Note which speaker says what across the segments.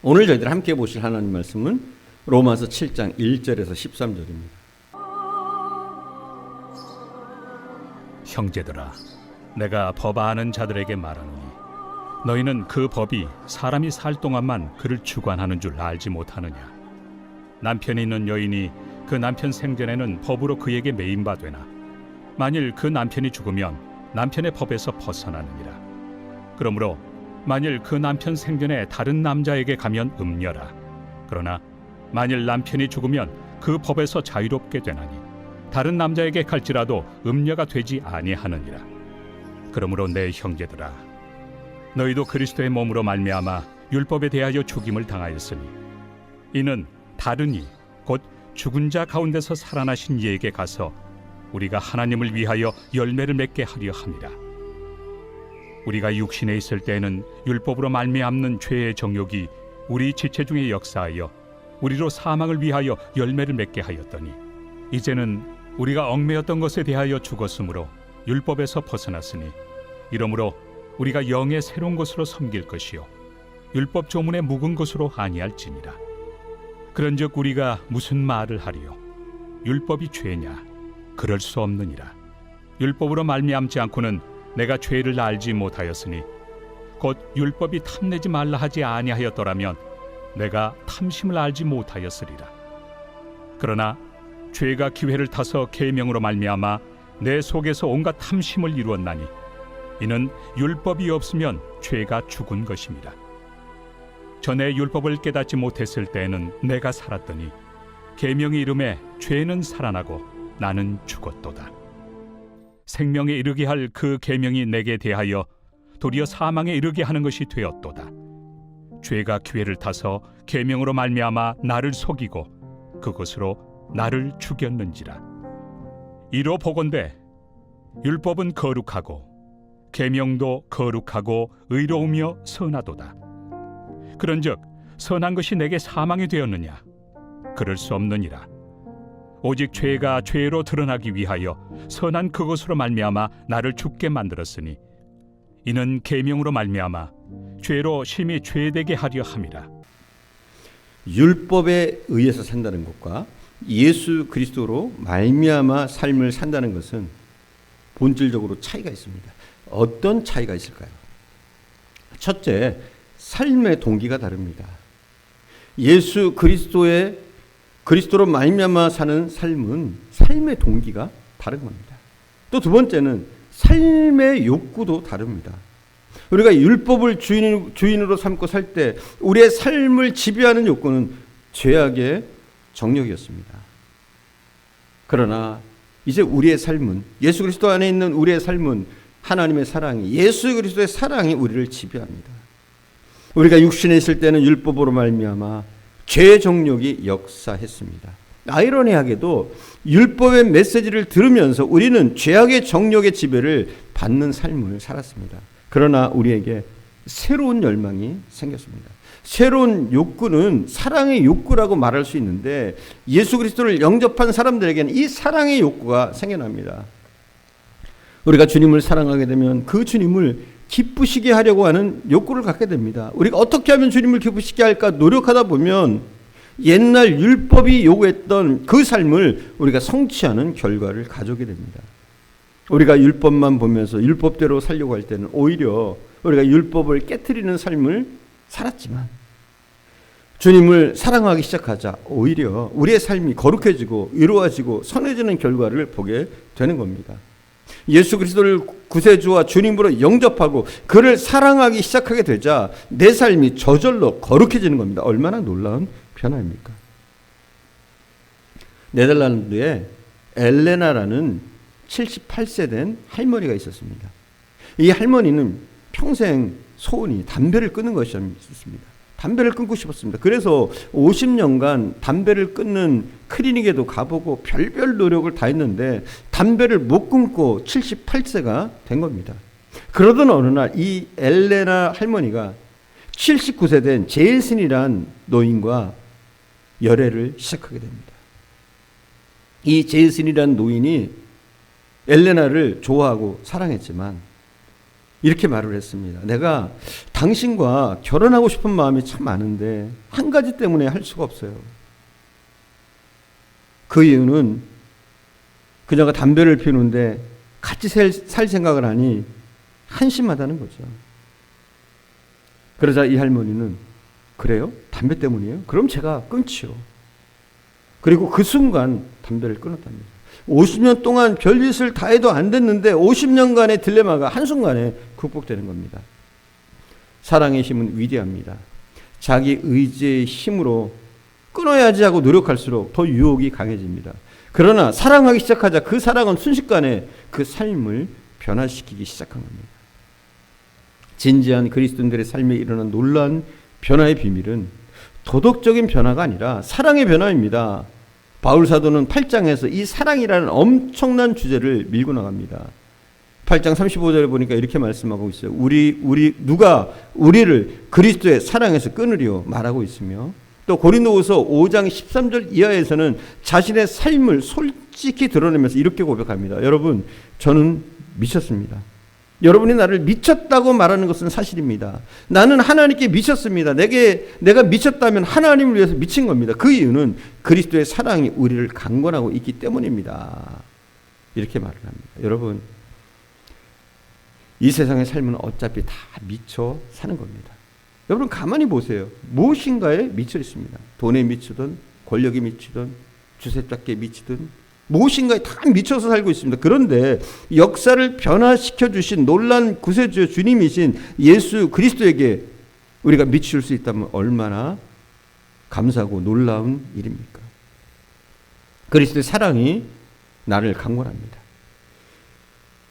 Speaker 1: 오늘 저희들 함께 보실 하나님 말씀은 로마서 7장 1절에서 13절입니다.
Speaker 2: 형제들아, 내가 법 아는 자들에게 말하노니 너희는 그 법이 사람이 살 동안만 그를 주관하는 줄 알지 못하느냐. 남편이 있는 여인이 그 남편 생전에는 법으로 그에게 매인 바 되나 만일 그 남편이 죽으면 남편의 법에서 벗어나느니라. 그러므로 만일 그 남편 생전에 다른 남자에게 가면 음녀라. 그러나 만일 남편이 죽으면 그 법에서 자유롭게 되나니 다른 남자에게 갈지라도 음녀가 되지 아니하느니라. 그러므로 내 형제들아, 너희도 그리스도의 몸으로 말미암아 율법에 대하여 죽임을 당하였으니 이는 다른 이 곧 죽은 자 가운데서 살아나신 이에게 가서 우리가 하나님을 위하여 열매를 맺게 하려 함이라. 우리가 육신에 있을 때에는 율법으로 말미암는 죄의 정욕이 우리 지체 중에 역사하여 우리로 사망을 위하여 열매를 맺게 하였더니 이제는 우리가 얽매였던 것에 대하여 죽었으므로 율법에서 벗어났으니 이러므로 우리가 영의 새로운 것으로 섬길 것이요 율법 조문의 묵은 것으로 아니할지니라. 그런즉 우리가 무슨 말을 하리요? 율법이 죄냐? 그럴 수 없느니라. 율법으로 말미암지 않고는 내가 죄를 알지 못하였으니 곧 율법이 탐내지 말라 하지 아니하였더라면 내가 탐심을 알지 못하였으리라. 그러나 죄가 기회를 타서 계명으로 말미암아 내 속에서 온갖 탐심을 이루었나니 이는 율법이 없으면 죄가 죽은 것입니다. 전에 율법을 깨닫지 못했을 때에는 내가 살았더니 계명이 이름에 죄는 살아나고 나는 죽었도다. 생명에 이르게 할 그 계명이 내게 대하여 도리어 사망에 이르게 하는 것이 되었도다. 죄가 기회를 타서 계명으로 말미암아 나를 속이고 그것으로 나를 죽였는지라. 이로 보건대 율법은 거룩하고 계명도 거룩하고 의로우며 선하도다. 그런즉 선한 것이 내게 사망이 되었느냐? 그럴 수 없느니라. 오직 죄가 죄로 드러나기 위하여 선한 그것으로 말미암아 나를 죽게 만들었으니 이는 계명으로 말미암아 죄로 심히 죄되게 하려 함이라.
Speaker 1: 율법에 의해서 산다는 것과 예수 그리스도로 말미암아 삶을 산다는 것은 본질적으로 차이가 있습니다. 어떤 차이가 있을까요? 첫째, 삶의 동기가 다릅니다. 예수 그리스도로 말미암아 사는 삶은 삶의 동기가 다른 겁니다. 또 두 번째는 삶의 욕구도 다릅니다. 우리가 율법을 주인으로 삼고 살 때 우리의 삶을 지배하는 욕구는 죄악의 정욕이었습니다. 그러나 이제 우리의 삶은, 예수 그리스도 안에 있는 우리의 삶은 하나님의 사랑이, 예수 그리스도의 사랑이 우리를 지배합니다. 우리가 육신에 있을 때는 율법으로 말미암아 죄의 정욕이 역사했습니다. 아이러니하게도 율법의 메시지를 들으면서 우리는 죄악의 정욕의 지배를 받는 삶을 살았습니다. 그러나 우리에게 새로운 열망이 생겼습니다. 새로운 욕구는 사랑의 욕구라고 말할 수 있는데 예수 그리스도를 영접한 사람들에게는 이 사랑의 욕구가 생겨납니다. 우리가 주님을 사랑하게 되면 그 주님을 기쁘시게 하려고 하는 욕구를 갖게 됩니다. 우리가 어떻게 하면 주님을 기쁘시게 할까 노력하다 보면 옛날 율법이 요구했던 그 삶을 우리가 성취하는 결과를 가져오게 됩니다. 우리가 율법만 보면서 율법대로 살려고 할 때는 오히려 우리가 율법을 깨트리는 삶을 살았지만 주님을 사랑하기 시작하자 오히려 우리의 삶이 거룩해지고 의로워지고 선해지는 결과를 보게 되는 겁니다. 예수 그리스도를 구세주와 주님으로 영접하고 그를 사랑하기 시작하게 되자 내 삶이 저절로 거룩해지는 겁니다. 얼마나 놀라운 변화입니까? 네덜란드에 엘레나라는 78세 된 할머니가 있었습니다. 이 할머니는 평생 소원이 담배를 끊는 것이었습니다. 담배를 끊고 싶었습니다. 그래서 50년간 담배를 끊는 클리닉에도 가보고 별별 노력을 다 했는데 담배를 못 끊고 78세가 된 겁니다. 그러던 어느 날 이 엘레나 할머니가 79세 된 제일슨이란 노인과 열애를 시작하게 됩니다. 이 제일슨이란 노인이 엘레나를 좋아하고 사랑했지만 이렇게 말을 했습니다. 내가 당신과 결혼하고 싶은 마음이 참 많은데 한 가지 때문에 할 수가 없어요. 그 이유는 그녀가 담배를 피우는데 같이 살 생각을 하니 한심하다는 거죠. 그러자 이 할머니는 그래요? 담배 때문이에요? 그럼 제가 끊지요. 그리고 그 순간 담배를 끊었답니다. 50년 동안 별짓을 다 해도 안 됐는데 50년간의 딜레마가 한순간에 극복되는 겁니다. 사랑의 힘은 위대합니다. 자기 의지의 힘으로 끊어야지 하고 노력할수록 더 유혹이 강해집니다. 그러나 사랑하기 시작하자 그 사랑은 순식간에 그 삶을 변화시키기 시작한 겁니다. 진지한 그리스도인들의 삶에 일어난 놀라운 변화의 비밀은 도덕적인 변화가 아니라 사랑의 변화입니다. 바울 사도는 8장에서 이 사랑이라는 엄청난 주제를 밀고 나갑니다. 8장 35절에 보니까 이렇게 말씀하고 있어요. 누가 우리를 그리스도의 사랑에서 끊으리요 말하고 있으며, 또 고린도후서 5장 13절 이하에서는 자신의 삶을 솔직히 드러내면서 이렇게 고백합니다. 여러분, 저는 미쳤습니다. 여러분이 나를 미쳤다고 말하는 것은 사실입니다. 나는 하나님께 미쳤습니다. 내가 미쳤다면 하나님을 위해서 미친 겁니다. 그 이유는 그리스도의 사랑이 우리를 강권하고 있기 때문입니다. 이렇게 말을 합니다. 여러분, 이 세상의 삶은 어차피 다 미쳐 사는 겁니다. 여러분 가만히 보세요. 무엇인가에 미쳐 있습니다. 돈에 미치든 권력에 미치든 주세잡기에 미치든 무엇인가에 다 미쳐서 살고 있습니다. 그런데 역사를 변화시켜 주신 놀란 구세주 주님이신 예수 그리스도에게 우리가 미칠 수 있다면 얼마나 감사하고 놀라운 일입니까? 그리스도의 사랑이 나를 강권합니다.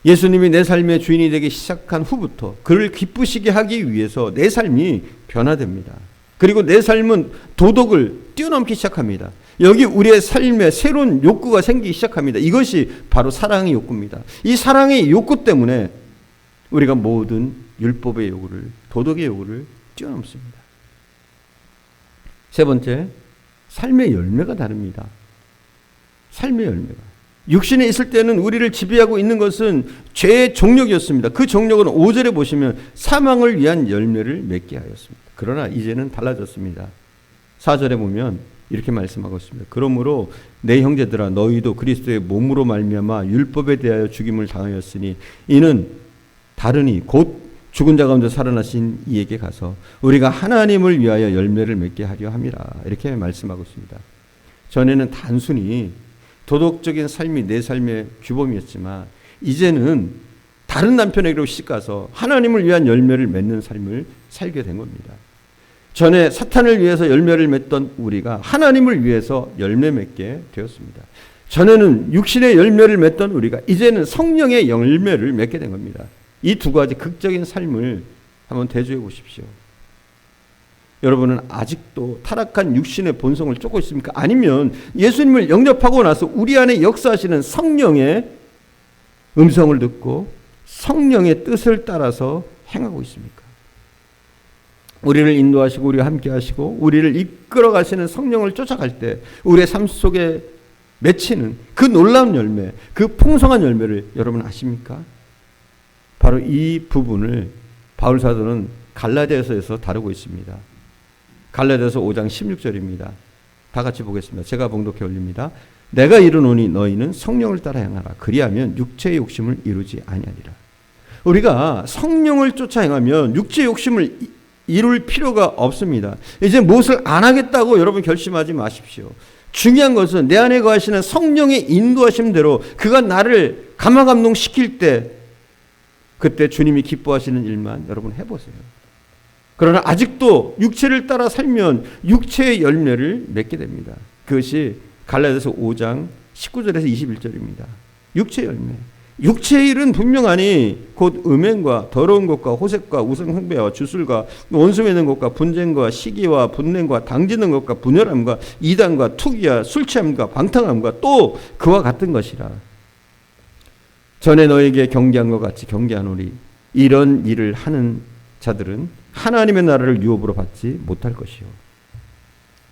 Speaker 1: 예수님이 내 삶의 주인이 되기 시작한 후부터 그를 기쁘시게 하기 위해서 내 삶이 변화됩니다. 그리고 내 삶은 도덕을 뛰어넘기 시작합니다. 여기 우리의 삶에 새로운 욕구가 생기기 시작합니다. 이것이 바로 사랑의 욕구입니다. 이 사랑의 욕구 때문에 우리가 모든 율법의 요구를, 도덕의 요구를 뛰어넘습니다. 세 번째, 삶의 열매가 다릅니다. 삶의 열매가. 육신에 있을 때는 우리를 지배하고 있는 것은 죄의 종력이었습니다. 그 종력은 5절에 보시면 사망을 위한 열매를 맺게 하였습니다. 그러나 이제는 달라졌습니다. 4절에 보면 이렇게 말씀하고 있습니다. 그러므로 내 형제들아 너희도 그리스도의 몸으로 말미암아 율법에 대하여 죽임을 당하였으니 이는 다르니 곧 죽은 자 가운데 살아나신 이에게 가서 우리가 하나님을 위하여 열매를 맺게 하려 함이라. 이렇게 말씀하고 있습니다. 전에는 단순히 도덕적인 삶이 내 삶의 규범이었지만 이제는 다른 남편에게로 시집가서 하나님을 위한 열매를 맺는 삶을 살게 된 겁니다. 전에 사탄을 위해서 열매를 맺던 우리가 하나님을 위해서 열매 맺게 되었습니다. 전에는 육신의 열매를 맺던 우리가 이제는 성령의 열매를 맺게 된 겁니다. 이 두 가지 극적인 삶을 한번 대조해 보십시오. 여러분은 아직도 타락한 육신의 본성을 쫓고 있습니까? 아니면 예수님을 영접하고 나서 우리 안에 역사하시는 성령의 음성을 듣고 성령의 뜻을 따라서 행하고 있습니까? 우리를 인도하시고 우리와 함께 하시고 우리를 이끌어 가시는 성령을 쫓아갈 때 우리의 삶 속에 맺히는 그 놀라운 열매, 그 풍성한 열매를 여러분 아십니까? 바로 이 부분을 바울 사도는 갈라디아서에서 다루고 있습니다. 갈라디아서 5장 16절입니다. 다 같이 보겠습니다. 제가 봉독해 올립니다. 내가 이르노니 너희는 성령을 따라 행하라. 그리하면 육체의 욕심을 이루지 아니하리라. 우리가 성령을 쫓아 행하면 육체의 욕심을 이룰 필요가 없습니다. 이제 무엇을 안 하겠다고 여러분 결심하지 마십시오. 중요한 것은 내 안에 거하시는 성령의 인도하심대로 그가 나를 감화감동시킬 때 그때 주님이 기뻐하시는 일만 여러분 해보세요. 그러나 아직도 육체를 따라 살면 육체의 열매를 맺게 됩니다. 그것이 갈라디아서 5장 19절에서 21절입니다. 육체의 열매. 육체의 일은 분명하니 곧 음행과 더러운 것과 호색과 우상숭배와 주술과 원수 맺는 것과 분쟁과 시기와 분냄과 당지는 것과 분열함과 이단과 투기와 술 취함과 방탕함과 또 그와 같은 것이라. 전에 너에게 경계한 것 같이 경계하노니 이런 일을 하는 자들은 하나님의 나라를 유업으로 받지 못할 것이요.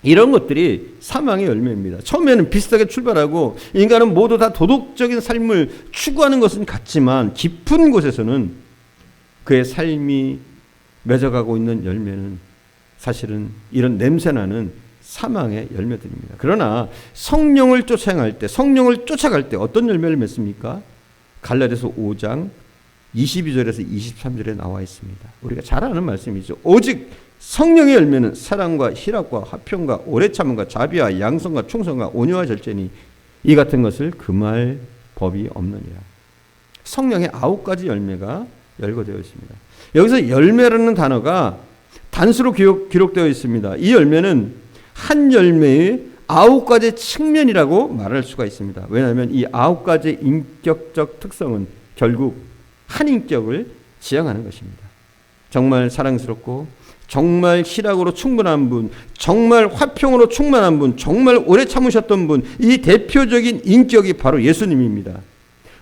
Speaker 1: 이런 것들이 사망의 열매입니다. 처음에는 비슷하게 출발하고 인간은 모두 다 도덕적인 삶을 추구하는 것은 같지만 깊은 곳에서는 그의 삶이 맺어가고 있는 열매는 사실은 이런 냄새나는 사망의 열매들입니다. 그러나 성령을 쫓아갈 때 어떤 열매를 맺습니까? 갈라디아서 5장 22절에서 23절에 나와 있습니다. 우리가 잘 아는 말씀이죠. 오직 성령의 열매는 사랑과 희락과 화평과 오래 참음과 자비와 양성과 충성과 온유와 절제니 이 같은 것을 금할 법이 없느니라. 성령의 9가지 열매가 열거되어 있습니다. 여기서 열매라는 단어가 단수로 기록되어 있습니다. 이 열매는 한 열매의 9가지 측면이라고 말할 수가 있습니다. 왜냐하면 이 9가지 인격적 특성은 결국 한 인격을 지향하는 것입니다. 정말 사랑스럽고 정말 희락으로 충분한 분, 정말 화평으로 충만한 분, 정말 오래 참으셨던 분, 이 대표적인 인격이 바로 예수님입니다.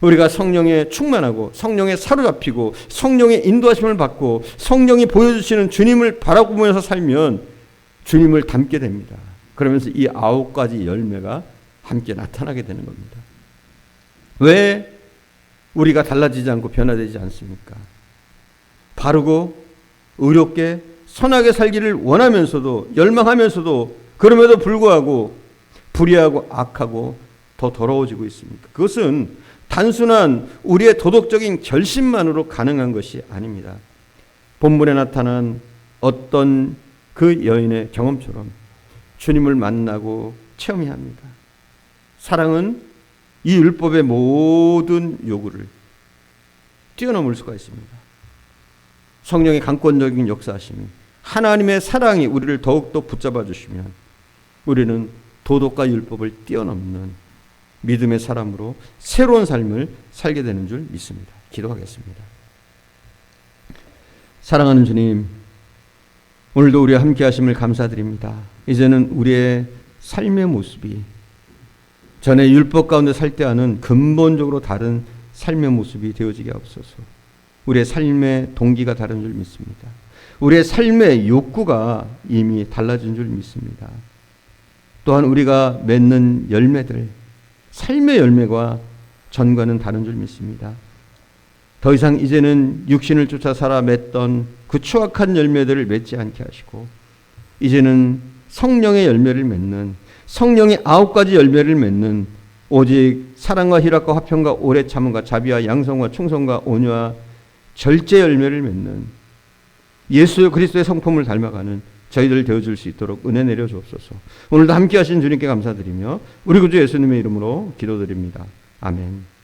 Speaker 1: 우리가 성령에 충만하고 성령에 사로잡히고 성령의 인도하심을 받고 성령이 보여주시는 주님을 바라보면서 살면 주님을 닮게 됩니다. 그러면서 이 9가지 열매가 함께 나타나게 되는 겁니다. 왜 우리가 달라지지 않고 변화되지 않습니까? 바르고 의롭게 선하게 살기를 원하면서도 열망하면서도 그럼에도 불구하고 불의하고 악하고 더 더러워지고 있습니까? 그것은 단순한 우리의 도덕적인 결심만으로 가능한 것이 아닙니다. 본문에 나타난 어떤 그 여인의 경험처럼 주님을 만나고 체험해야 합니다. 사랑은 이 율법의 모든 요구를 뛰어넘을 수가 있습니다. 성령의 강권적인 역사하심이 하나님의 사랑이 우리를 더욱더 붙잡아 주시면 우리는 도덕과 율법을 뛰어넘는 믿음의 사람으로 새로운 삶을 살게 되는 줄 믿습니다. 기도하겠습니다. 사랑하는 주님, 오늘도 우리와 함께 하심을 감사드립니다. 이제는 우리의 삶의 모습이 전에 율법 가운데 살 때와는 근본적으로 다른 삶의 모습이 되어지게 하옵소서. 우리의 삶의 동기가 다른 줄 믿습니다. 우리의 삶의 욕구가 이미 달라진 줄 믿습니다. 또한 우리가 맺는 열매들, 삶의 열매가 전과는 다른 줄 믿습니다. 더 이상 이제는 육신을 쫓아 살아 맺던 그 추악한 열매들을 맺지 않게 하시고 이제는 성령의 열매를 맺는 성령의 9가지 열매를 맺는 오직 사랑과 희락과 화평과 오래 참음과 자비와 양성과 충성과 온유와 절제 열매를 맺는 예수 그리스도의 성품을 닮아가는 저희들 되어줄 수 있도록 은혜 내려 주옵소서. 오늘도 함께 하신 주님께 감사드리며 우리 구주 예수님의 이름으로 기도드립니다. 아멘.